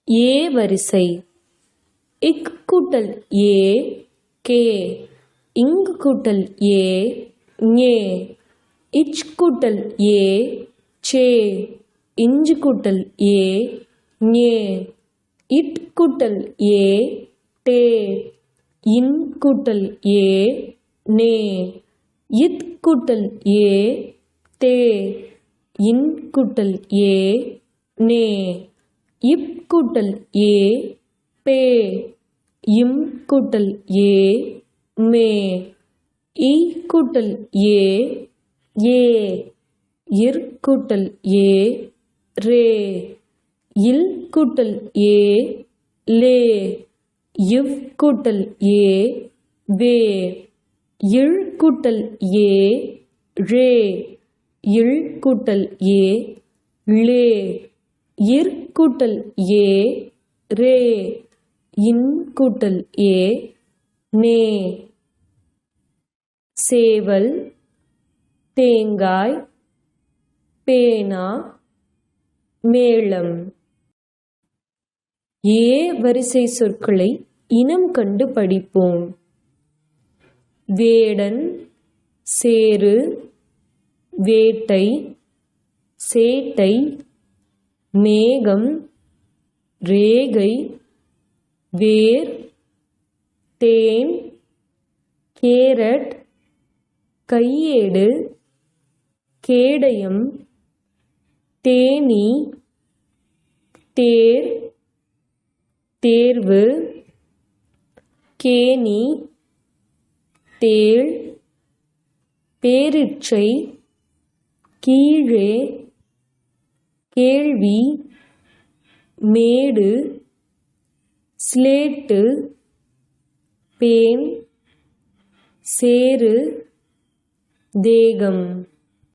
ஏ வரிசை. இக் கூட்டல் ஏ கே. இங்கு கூட்டல் ஏ ஞே. இச் கூட்டல் ஏ சே. இஞ்சு கூட்டல் ஏ ஞே. இட் கூட்டல் ஏ டே. இன் கூட்டல் ஏ நே. இத் கூட்டல் ஏ தே. இன் கூட்டல் ஏ நே. இப் கூட்டல் ஏ பே. இம் கூட்டல் ஏ மே. இ கூட்டல் ஏ ஏ. இர் கூட்டல் ஏ ரே. இல் கூட்டல் ஏ லே. இவ் கூட்டல் ஏ வே. இழ் கூட்டல் ஏ ரே. இழ் கூட்டல் ஏ ளே. இர் கூட்டல் ஏ ரே. இன் கூட்டல் ஏ நே. சேவல், தேங்காய், பேனா, மேளம். ஏ வரிசை சொற்களை இனம் கண்டு படிப்போம். வேடன், சேறு, வேட்டை, சேட்டை, மேகம், ரேகை, வேர், தேன், கேரட், கையேடு, கேடயம், தேனீ, தேர், தேர்வு, கேணி, தேள், பேரீச்சை, கீழே, கேள்வி, மேடு, ஸ்லேட்டு, பேன், சேறு, தேகம்.